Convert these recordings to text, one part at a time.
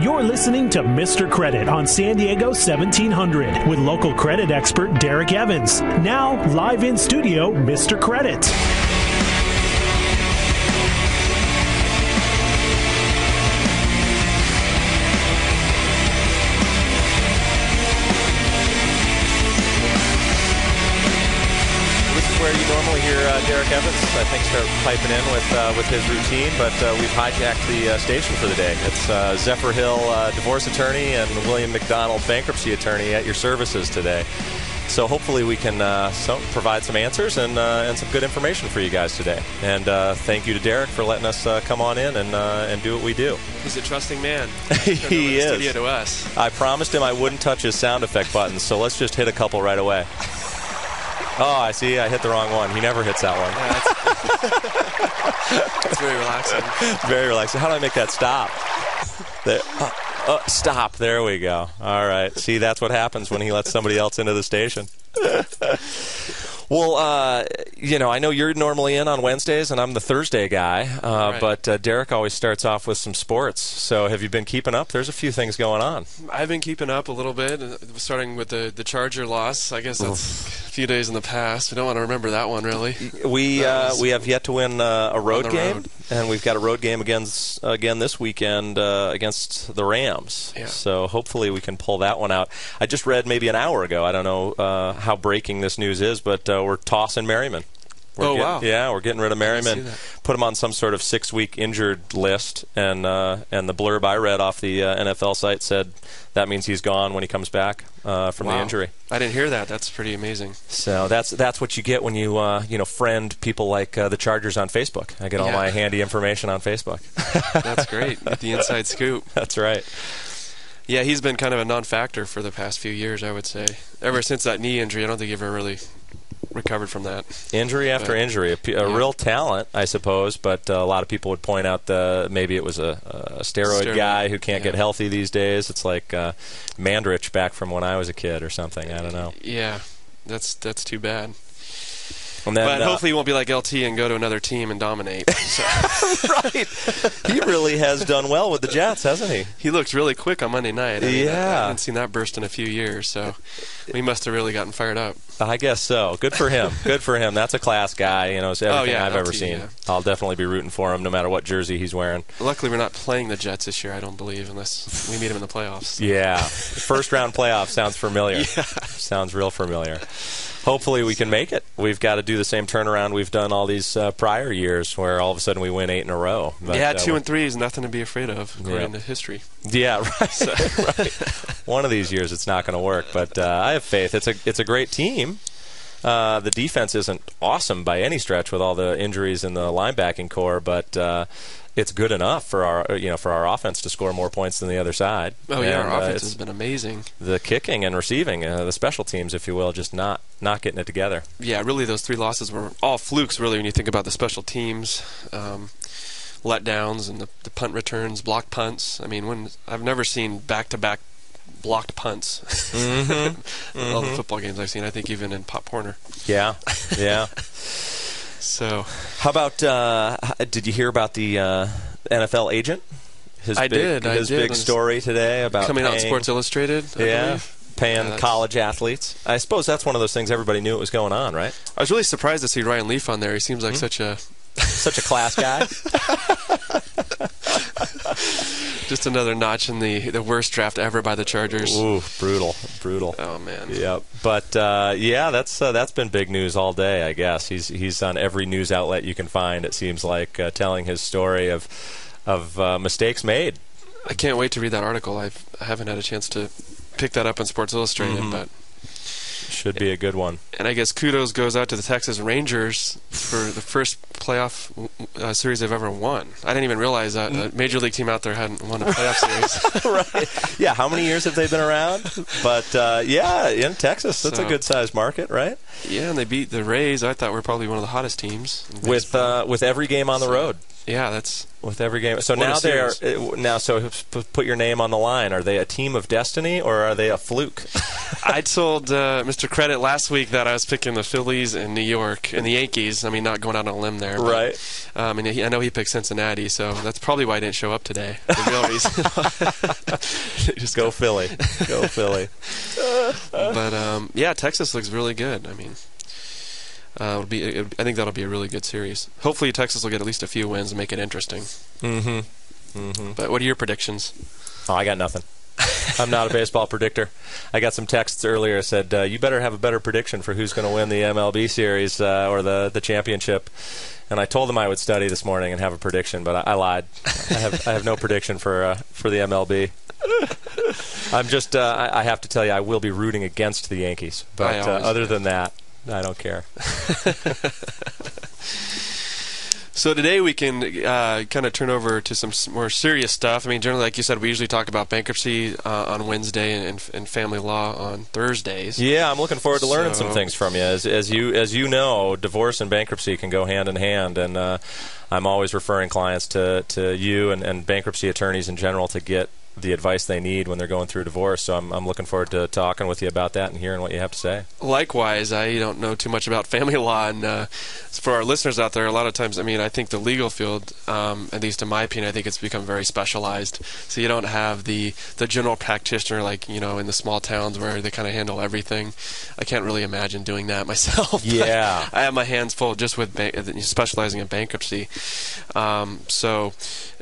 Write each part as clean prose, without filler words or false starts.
You're listening to Mr. Credit on San Diego 1700 with local credit expert Derek Evans. Now, live in studio, Mr. Credit. Where you normally hear Derek Evans, I think, start piping in with his routine, but we've hijacked the station for the day. It's Zephyr Hill, divorce attorney, and William McDonald, bankruptcy attorney, at your services today. So hopefully we can provide some answers and some good information for you guys today. And thank you to Derek for letting us come on in and do what we do. He's a trusting man. He is. Studio to us. I promised him I wouldn't touch his sound effect buttons, so let's just hit a couple right away. Oh, I see. I hit the wrong one. He never hits that one. Yeah, it's very relaxing. Very relaxing. How do I make that stop? There, stop. There we go. All right. See, that's what happens when he lets somebody else into the station. Well, I know you're normally in on Wednesdays, and I'm the Thursday guy, right. But Derek always starts off with some sports. So have you been keeping up? There's a few things going on. I've been keeping up a little bit, starting with the Charger loss. I guess that's a few days in the past. We don't want to remember that one, really. We have yet to win a road game, road. And we've got a road game again this weekend against the Rams. Yeah. So hopefully we can pull that one out. I just read maybe an hour ago, I don't know how breaking this news is, but we're tossing Merriman. Wow. Yeah, we're getting rid of Merriman. Put him on some sort of 6-week injured list, and the blurb I read off the NFL site said that means he's gone when he comes back from the injury. I didn't hear that. That's pretty amazing. So that's what you get when you friend people like the Chargers on Facebook. I get all my handy information on Facebook. That's great. Get the inside scoop. That's right. Yeah, he's been kind of a non-factor for the past few years, I would say. Ever since that knee injury, I don't think he ever really recovered from that. Injury after injury. A real talent, I suppose, but a lot of people would point out maybe it was a steroid guy who can't get healthy these days. It's like Mandrich back from when I was a kid or something. I don't know. Yeah, that's too bad. And then, but hopefully he won't be like LT and go to another team and dominate. So. Right. He really has done well with the Jets, hasn't he? He looked really quick on Monday night. I haven't seen that burst in a few years, so we must have really gotten fired up. I guess so. Good for him. Good for him. That's a class guy. It's everything I've ever seen. Yeah. I'll definitely be rooting for him no matter what jersey he's wearing. Luckily, we're not playing the Jets this year, I don't believe, unless we meet him in the playoffs. So. Yeah. First-round playoff sounds familiar. Yeah. Sounds real familiar. Hopefully we can make it. We've got to do the same turnaround we've done all these prior years where all of a sudden we win 8 in a row. But, 2-3 is nothing to be afraid of, according to history. Yeah, right. Right. One of these years it's not going to work, but I have faith. It's a great team. The defense isn't awesome by any stretch with all the injuries in the linebacking core, but it's good enough for our offense to score more points than the other side. Oh, yeah, our offense has been amazing. The kicking and receiving, the special teams, if you will, just not getting it together. Yeah, really, those 3 losses were all flukes, really, when you think about the special teams, letdowns and the punt returns, blocked punts. I mean, I've never seen back-to-back blocked punts. Mm-hmm. All the football games I've seen, I think even in Pop Warner. Yeah, yeah. So, how about? Did you hear about the NFL agent? I did. His big story today about coming out in Sports Illustrated. I believe. Paying college athletes. I suppose that's one of those things everybody knew it was going on, right? I was really surprised to see Ryan Leaf on there. He seems like such a class guy. Just another notch in the worst draft ever by the Chargers. Ooh, brutal. Oh man. Yep. But that's been big news all day. I guess he's on every news outlet you can find. It seems like telling his story of mistakes made. I can't wait to read that article. I haven't had a chance to pick that up in Sports Illustrated, but should be a good one. And I guess kudos goes out to the Texas Rangers for the first playoff series they've ever won. I didn't even realize that a major league team out there hadn't won a playoff series. Right. Yeah, how many years have they been around? But, in Texas, that's a good-sized market, right? Yeah, and they beat the Rays. I thought we were probably one of the hottest teams. With every game on the road. Yeah, that's with every game. So What now so put your name on the line. Are they a team of destiny or are they a fluke? I told Mr. Credit last week that I was picking the Phillies in New York and the Yankees. I mean, not going out on a limb there. But, Right. And I know he picked Cincinnati, so that's probably why I didn't show up today. The real reason. Just go Philly. Go Philly. But, yeah, Texas looks really good. I mean, I think that'll be a really good series. Hopefully Texas will get at least a few wins and make it interesting. But what are your predictions? Oh, I got nothing. I'm not a baseball predictor. I got some texts earlier that said, you better have a better prediction for who's going to win the MLB series or the championship. And I told them I would study this morning and have a prediction, but I lied. I have no prediction for the MLB. I'm just, I have to tell you, I will be rooting against the Yankees. But other than that, I don't care. So today we can kind of turn over to some more serious stuff. I mean, generally, like you said, we usually talk about bankruptcy on Wednesday and family law on Thursdays. Yeah, I'm looking forward to learning some things from you. As you know, divorce and bankruptcy can go hand in hand, and I'm always referring clients to you and bankruptcy attorneys in general to get the advice they need when they're going through divorce. So I'm looking forward to talking with you about that and hearing what you have to say. Likewise, I don't know too much about family law, and for our listeners out there, a lot of times, I mean, I think the legal field, at least in my opinion, I think it's become very specialized. So you don't have the general practitioner like, in the small towns where they kind of handle everything. I can't really imagine doing that myself. Yeah. I have my hands full just with specializing in bankruptcy. So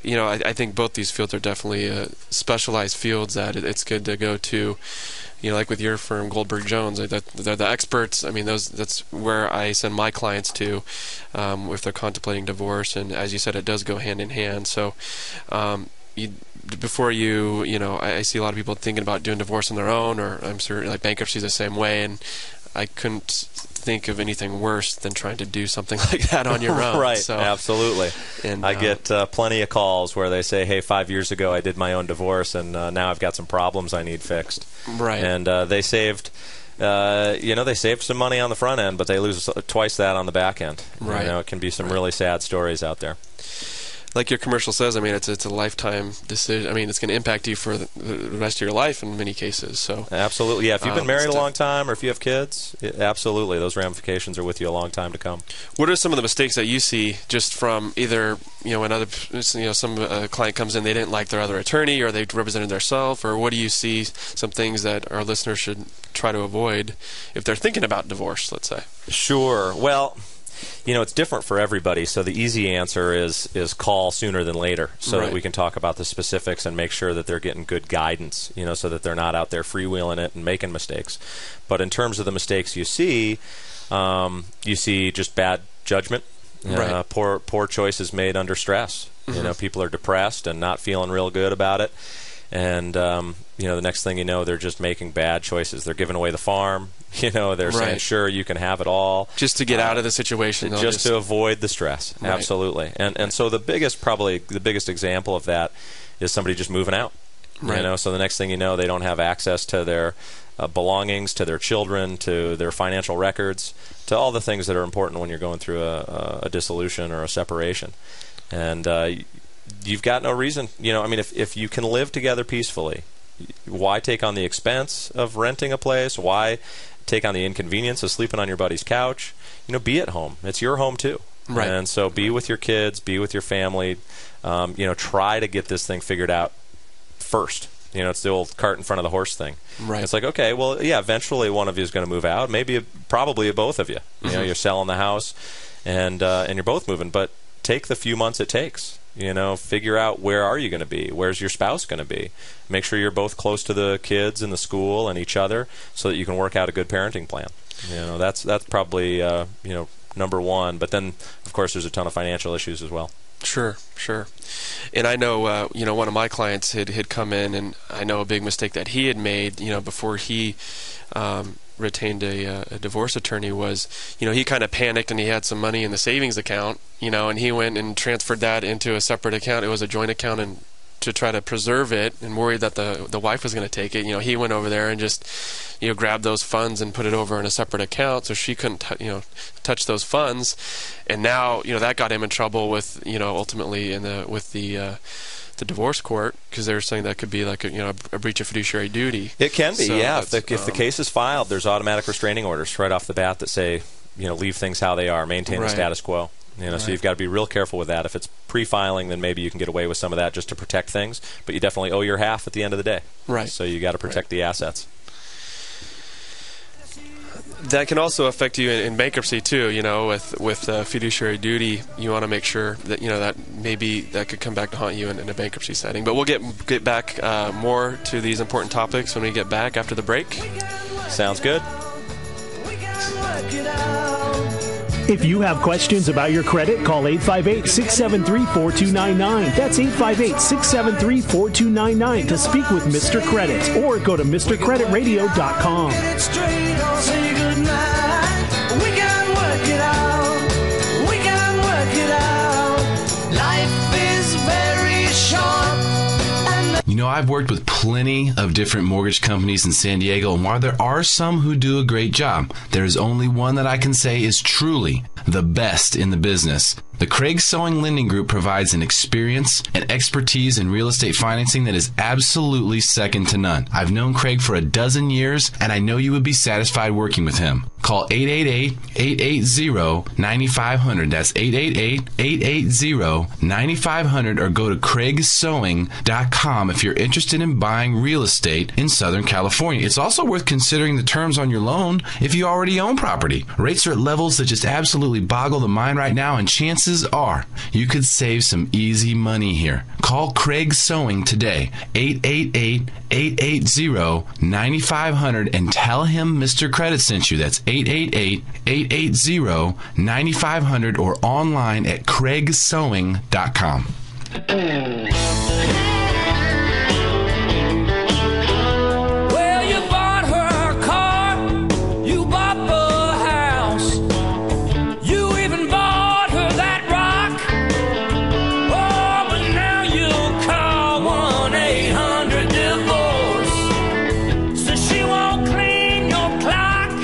I think both these fields are definitely specialized fields that it's good to go to. Like with your firm, Goldberg Jones, they're the experts. I mean, that's where I send my clients to if they're contemplating divorce. And as you said, it does go hand in hand. So before I see a lot of people thinking about doing divorce on their own, or I'm sure like bankruptcy is the same way. And I couldn't think of anything worse than trying to do something like that on your own. Right, so, absolutely. And I get plenty of calls where they say, hey, 5 years ago I did my own divorce, and now I've got some problems I need fixed. Right. And they saved... they saved some money on the front end, but they lose twice that on the back end. Right. It can be some really sad stories out there. Like your commercial says, I mean, it's a lifetime decision. I mean, it's going to impact you for the rest of your life in many cases. So absolutely, yeah. If you've been married a long time, or if you have kids, absolutely, those ramifications are with you a long time to come. What are some of the mistakes that you see just from either when some client comes in, they didn't like their other attorney, or they represented themselves, or what do you see some things that our listeners should try to avoid if they're thinking about divorce, let's say? Sure. Well, it's different for everybody, so the easy answer is call sooner than later so Right. that we can talk about the specifics and make sure that they're getting good guidance, so that they're not out there freewheeling it and making mistakes. But in terms of the mistakes you see just bad judgment, Right. poor choices made under stress. People are depressed and not feeling real good about it. And, the next thing you know, they're just making bad choices. They're giving away the farm. They're saying, Right. sure, you can have it all. Just to get out of the situation. Just to avoid the stress. Right. Absolutely. And so the biggest example of that is somebody just moving out. Right. So the next thing you know, they don't have access to their belongings, to their children, to their financial records, to all the things that are important when you're going through a dissolution or a separation. And you've got no reason, if you can live together peacefully, why take on the expense of renting a place? Why take on the inconvenience of sleeping on your buddy's couch? Be at home. It's your home too. Right. And so be with your kids, be with your family. Try to get this thing figured out first. It's the old cart in front of the horse thing. Right. It's like, okay, well, yeah, eventually one of you is going to move out. Probably both of you. Mm-hmm. You're selling the house, and you're both moving. But take the few months it takes. Figure out where are you going to be? Where's your spouse going to be? Make sure you're both close to the kids and the school and each other so that you can work out a good parenting plan. That's probably number one. But then, of course, there's a ton of financial issues as well. Sure. And I know, one of my clients had come in, and I know a big mistake that he had made, before he retained a divorce attorney was, he kind of panicked and he had some money in the savings account, and he went and transferred that into a separate account. It was a joint account and to try to preserve it and worried that the wife was going to take it, he went over there and just grabbed those funds and put it over in a separate account so she couldn't touch those funds. And now that got him in trouble with ultimately with the divorce court, because they were saying that could be like a breach of fiduciary duty. It can be, so yeah. If the case is filed, there's automatic restraining orders right off the bat that say, leave things how they are, maintain the status quo. So you've got to be real careful with that. If it's pre-filing, then maybe you can get away with some of that just to protect things, but you definitely owe your half at the end of the day. Right. So you got to protect the assets. That can also affect you in bankruptcy too. With fiduciary duty, you want to make sure that that maybe that could come back to haunt you in a bankruptcy setting. But we'll get back more to these important topics when we get back after the break. Sounds good. If you have questions about your credit, call 858-673-4299. That's 858-673-4299 to speak with Mr. Credit, or go to MrCreditRadio.com. I've worked with plenty of different mortgage companies in San Diego, and while there are some who do a great job, there is only one that I can say is truly the best in the business. The Craig Sewing Lending Group provides an experience and expertise in real estate financing that is absolutely second to none. I've known Craig for a dozen years, and I know you would be satisfied working with him. Call 888-880-9500. That's 888-880-9500, or go to craigsewing.com if you're interested in buying real estate in Southern California. It's also worth considering the terms on your loan if you already own property. Rates are at levels that just absolutely boggle the mind right now, and chances are you could save some easy money here. Call Craig Sewing today, 888-880-9500, and tell him Mr. Credit sent you. That's 888-880-9500, or online at craigsewing.com.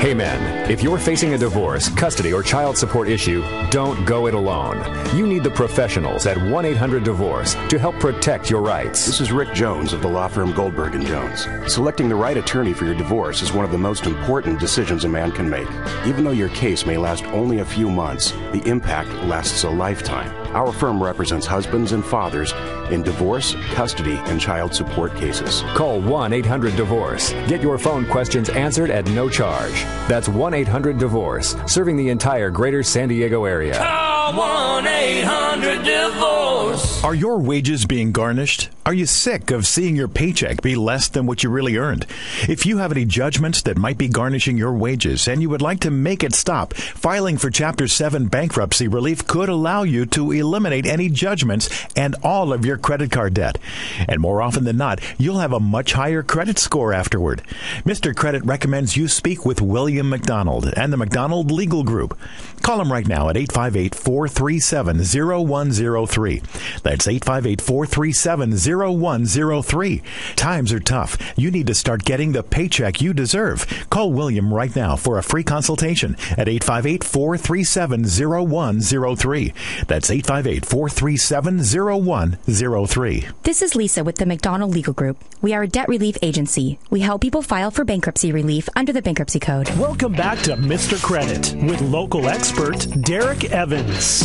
Hey men, if you're facing a divorce, custody, or child support issue, don't go it alone. You need the professionals at 1-800-DIVORCE to help protect your rights. This is Rick Jones of the law firm Goldberg & Jones. Selecting the right attorney for your divorce is one of the most important decisions a man can make. Even though your case may last only a few months, the impact lasts a lifetime. Our firm represents husbands and fathers in divorce, custody, and child support cases. Call 1-800-DIVORCE. Get your phone questions answered at no charge. That's 1-800-DIVORCE, serving the entire greater San Diego area. Call 1-800-DIVORCE. Are your wages being garnished? Are you sick of seeing your paycheck be less than what you really earned? If you have any judgments that might be garnishing your wages and you would like to make it stop, filing for Chapter 7 bankruptcy relief could allow you to eliminate any judgments and all of your credit card debt. And more often than not, you'll have a much higher credit score afterward. Mr. Credit recommends you speak with William McDonald and the McDonald Legal Group. Call him right now at 858-437-0103. That's 858-437-0103. Times are tough. You need to start getting the paycheck you deserve. Call William right now for a free consultation at 858-437-0103. That's 858-437-0103. This is Lisa with the McDonald Legal Group. We are a debt relief agency. We help people file for bankruptcy relief under the Bankruptcy Code. Welcome back to Mr. Credit with local expert Derek Evans.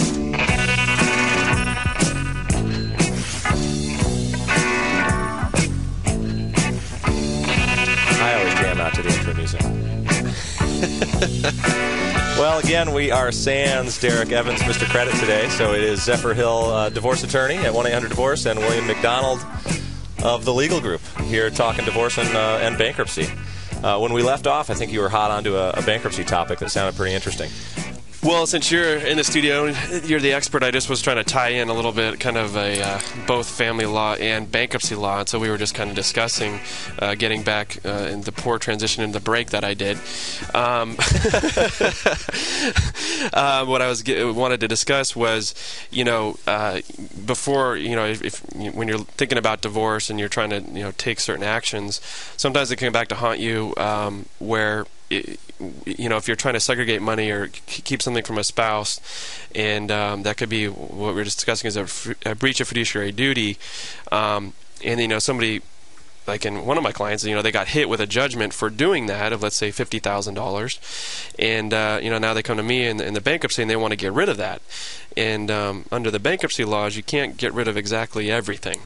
I always jam out to the intro music. Well, again, we are sans Derek Evans, Mr. Credit today. So it is Zephyr Hill, divorce attorney at 1-800-DIVORCE, and William McDonald of the Legal Group here talking divorce and bankruptcy. When we left off, I think you were hot onto a bankruptcy topic that sounded pretty interesting. Well, since you're in the studio, you're the expert, I just was trying to tie in a little bit kind of both family law and bankruptcy law. And so we were just kind of discussing getting back in the poor transition in the break that I did. What I wanted to discuss was, before, if when you're thinking about divorce and you're trying to, take certain actions, sometimes it can come back to haunt you where if you're trying to segregate money or keep something from a spouse, and that could be what we're discussing is a breach of fiduciary duty, and somebody, like in one of my clients, they got hit with a judgment for doing that of, let's say, $50,000, and now they come to me in the bankruptcy and they want to get rid of that. And under the bankruptcy laws, you can't get rid of exactly everything.